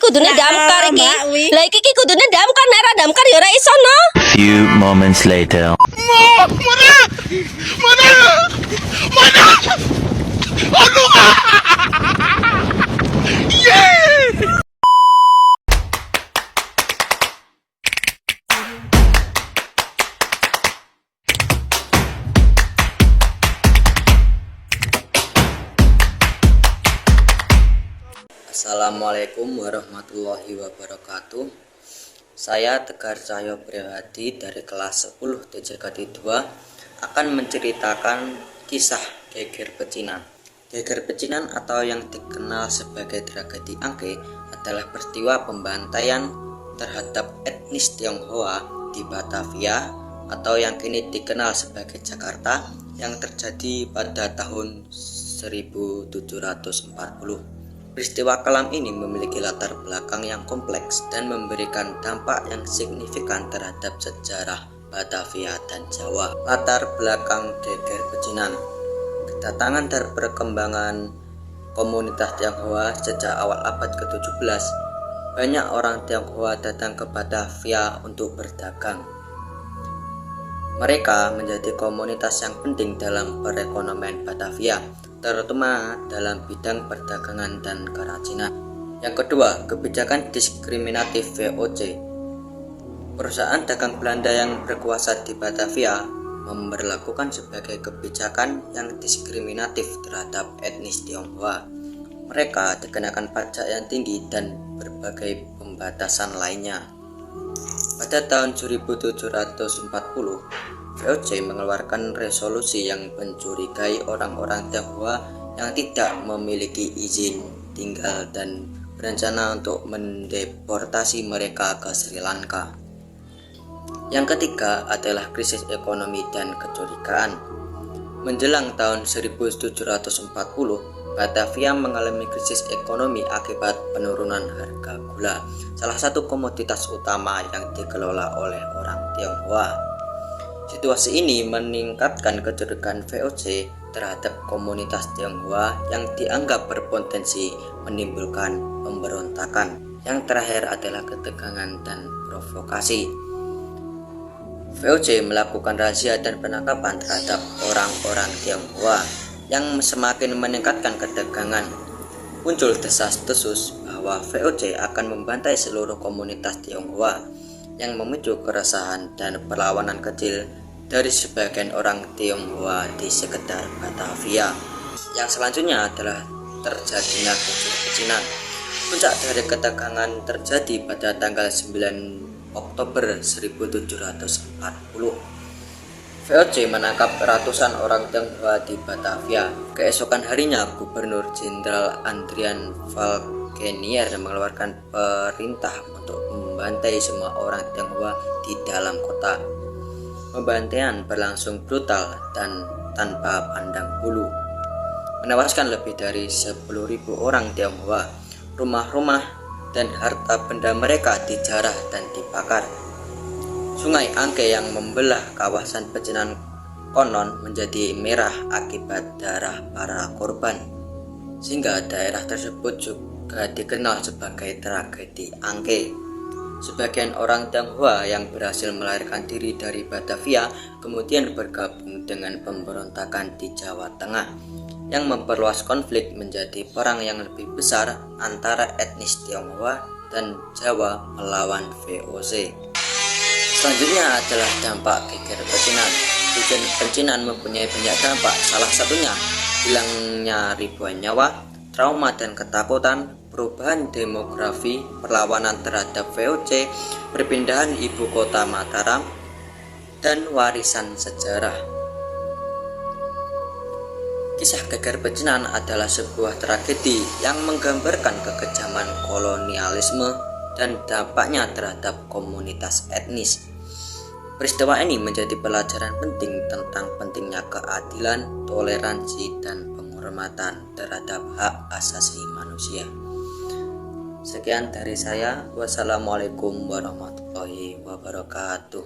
kudune damkar iki. Lah iki kudune damkar, nek ora damkar ya ora iso no. Few moments later. Assalamualaikum warahmatullahi wabarakatuh. Saya Tegar Cahyo Prihadi dari kelas 10 TJKD 2 akan menceritakan kisah Geger Pecinan. Geger Pecinan atau yang dikenal sebagai tragedi Angke adalah peristiwa pembantaian terhadap etnis Tionghoa di Batavia atau yang kini dikenal sebagai Jakarta yang terjadi pada tahun 1740. Peristiwa kelam ini memiliki latar belakang yang kompleks dan memberikan dampak yang signifikan terhadap sejarah Batavia dan Jawa. Latar belakang Geger Pecinan: kedatangan dan perkembangan komunitas Tionghoa sejak awal abad ke-17. Banyak orang Tionghoa datang ke Batavia untuk berdagang. Mereka menjadi komunitas yang penting dalam perekonomian Batavia, terutama dalam bidang perdagangan dan kerajinan. Yang kedua, kebijakan diskriminatif VOC. Perusahaan dagang Belanda yang berkuasa di Batavia memberlakukan sebagai kebijakan yang diskriminatif terhadap etnis Tionghoa. Mereka dikenakan pajak yang tinggi dan berbagai pembatasan lainnya. Pada tahun 1740, VOC mengeluarkan resolusi yang mencurigai orang-orang Tionghoa yang tidak memiliki izin tinggal dan berencana untuk mendeportasi mereka ke Sri Lanka. Yang ketiga adalah krisis ekonomi dan kecurigaan. Menjelang tahun 1740, Batavia mengalami krisis ekonomi akibat penurunan harga gula, salah satu komoditas utama yang dikelola oleh orang Tionghoa. Situasi ini meningkatkan kecurigaan VOC terhadap komunitas Tionghoa yang dianggap berpotensi menimbulkan pemberontakan. Yang terakhir adalah ketegangan dan provokasi. VOC melakukan razia dan penangkapan terhadap orang-orang Tionghoa yang semakin meningkatkan ketegangan. Muncul desas-desus bahwa VOC akan membantai seluruh komunitas Tionghoa yang memicu keresahan dan perlawanan kecil dari sebagian orang Tionghoa di sekitar Batavia. Yang selanjutnya adalah terjadinya Geger Pecinan. Puncak dari ketegangan terjadi pada tanggal 9 Oktober 1740. VOC menangkap ratusan orang Tionghoa di Batavia. Keesokan harinya, Gubernur Jenderal Adrian Falkenier mengeluarkan perintah untuk membantai semua orang Tionghoa di dalam kota. Pembantaian berlangsung brutal dan tanpa pandang bulu, menewaskan lebih dari 10.000 orang Tionghoa. Rumah-rumah dan harta benda mereka dijarah dan dibakar. Sungai Angke yang membelah kawasan Pecinan konon menjadi merah akibat darah para korban, sehingga daerah tersebut juga dikenal sebagai tragedi Angke. Sebagian orang Tionghoa yang berhasil melarikan diri dari Batavia kemudian bergabung dengan pemberontakan di Jawa Tengah yang memperluas konflik menjadi perang yang lebih besar antara etnis Tionghoa dan Jawa melawan VOC. Selanjutnya adalah dampak Geger Pecinan. Geger Pecinan mempunyai banyak dampak, salah satunya hilangnya ribuan nyawa, trauma dan ketakutan, perubahan demografi, perlawanan terhadap VOC, perpindahan ibu kota Mataram, dan warisan sejarah. Kisah Geger Pecinan adalah sebuah tragedi yang menggambarkan kekejaman kolonialisme dan dampaknya terhadap komunitas etnis. Peristiwa ini menjadi pelajaran penting tentang pentingnya keadilan, toleransi, dan penghormatan terhadap hak asasi manusia. Sekian dari saya. Wassalamualaikum warahmatullahi wabarakatuh.